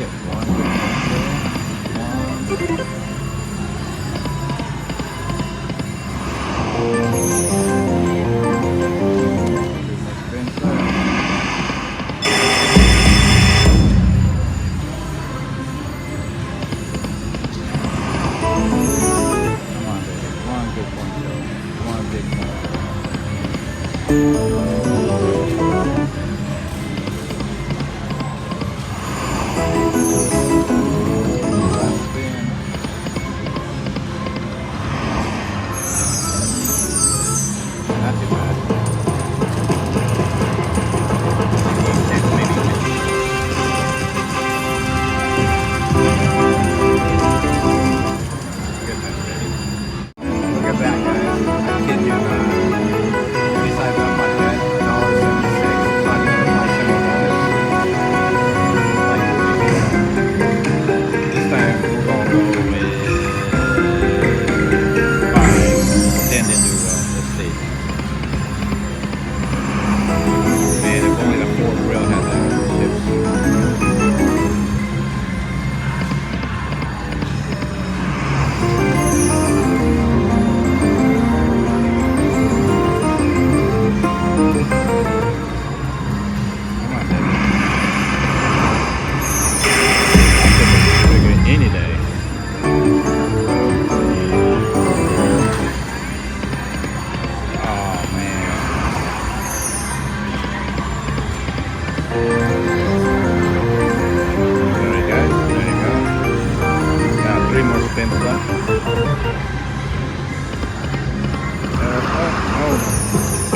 get one big one.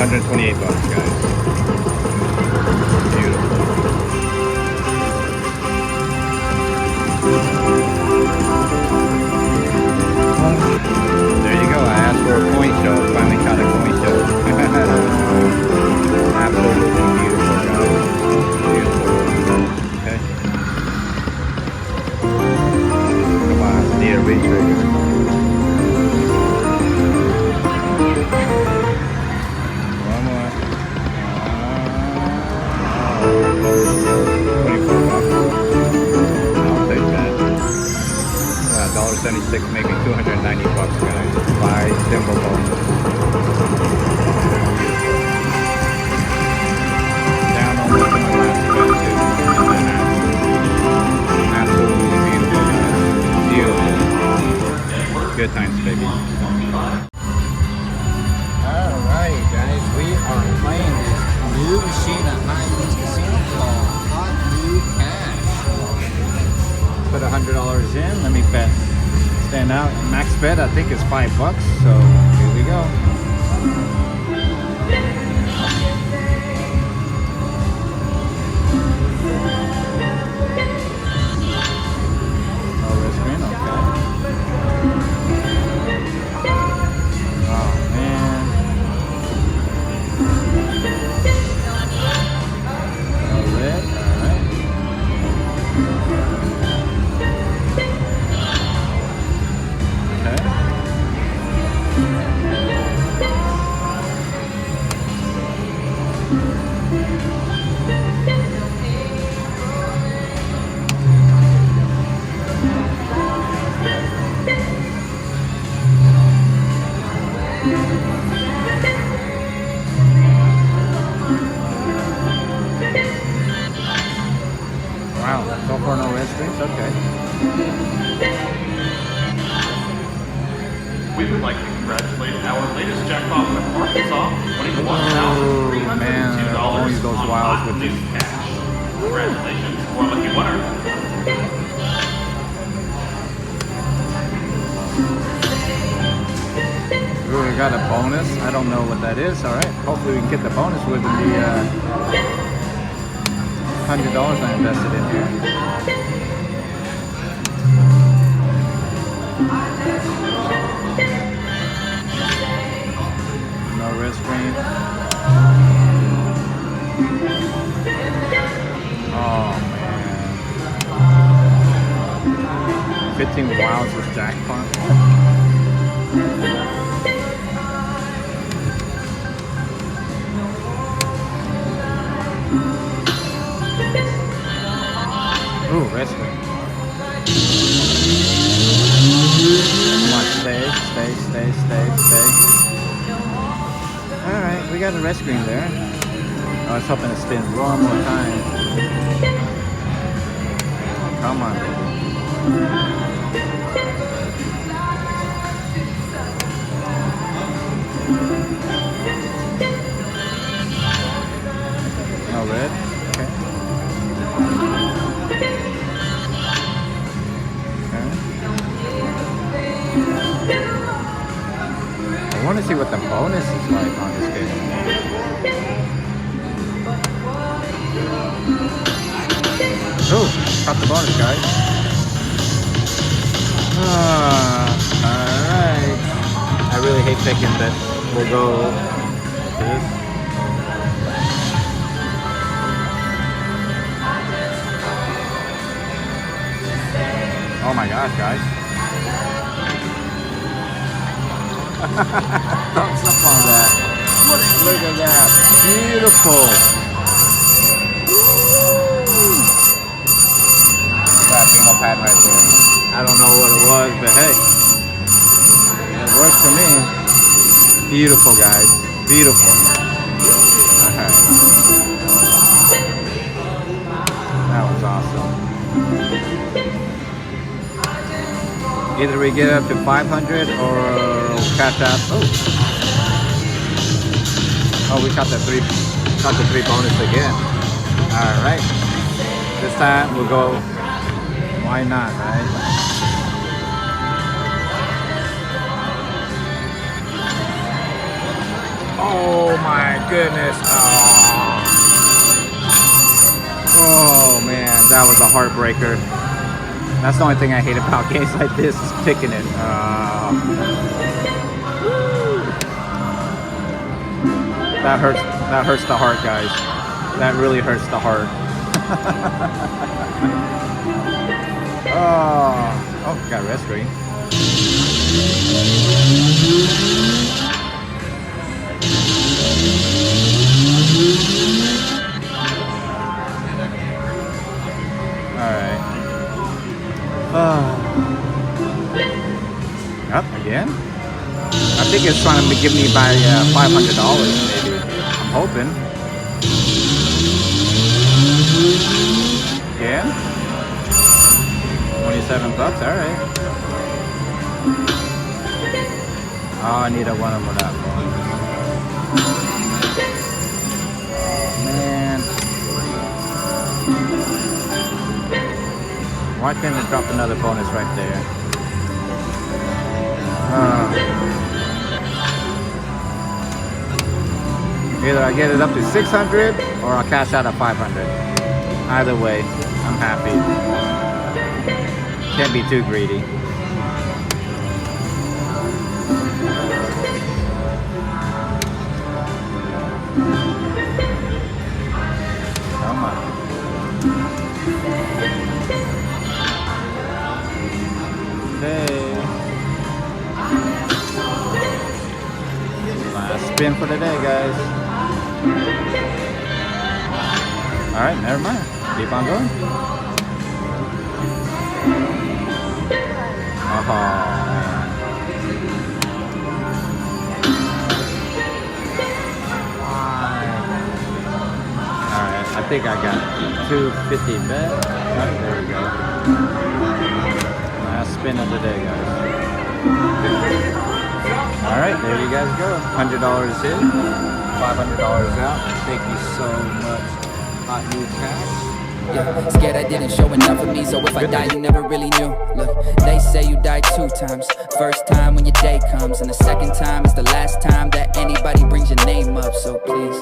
$128, guys. Beautiful. There you go. I asked for a coin show. Finally caught a coin show. Absolutely beautiful, guys. Beautiful. Okay. Come on, the original. $76, making $290, guys. Buy symbol bonus. Down almost in the last bit too. Absolutely beautiful, guys. Beautiful. Good times, baby. Alright, guys, we are playing this new machine at Highlands Casino called Hot New Cash. Put $100 in. Let me bet. Stand out. Max bet I think is $5, so here we go. No risk win, okay. Oh man. No red, alright. Wow, so far no red strings? Okay. We would like to congratulate our latest jackpot winner from Arkansas, winning $1,302 always those on wilds Hot with New this. Cash. Congratulations, we're a lucky winner. Ooh, we got a bonus. I don't know what that is. All right. Hopefully we can get the bonus with the $100 I invested in here. No red screen. Oh man. 15 wilds with jackpot. Ooh, red screen. Come on, stay. Alright, we got a red screen there. I was hoping to spin one more time. Come on, baby. No red? Okay. I want to see what the bonus is like on this game. Oh, got the bonus, guys. Alright. I really hate picking, but we'll go to this. Oh my gosh, guys. Thumbs up on that. Look at that. Beautiful. That bingo pad right there. I don't know what it was, but hey. It works for me. Beautiful, guys. Beautiful. Alright. That was awesome. Either we get up to 500 or cash out. Oh, we got the three bonus again. All right, this time we'll go. Why not, right? Oh my goodness! Oh man, that was a heartbreaker. That's the only thing I hate about games like this is picking it. That hurts the heart, guys. That really hurts the heart. Oh, got red screen. Alright. Up again? I think it's trying to give me by $500 maybe. I'm hoping. Yeah. 27 bucks, alright. Oh, I need a one more that one. Oh man. Why can't it drop another bonus right there? Either I get it up to 600 or I'll cash out at 500. Either way, I'm happy. Can't be too greedy. Come on. Okay. Last spin for the day, guys. Alright, never mind. Keep on going. Oh, man. Alright, I think I got 250 bet. Alright, there we go. Last spin of the day, guys. Alright, there you guys go. $100 in, $500 out. Thank you so much. Hot new cash. Yeah, scared I didn't show enough of me, so if I die, you never really knew. Look, they say you die 2 times. First time when your day comes, and the second time is the last time that anybody brings your name up. So please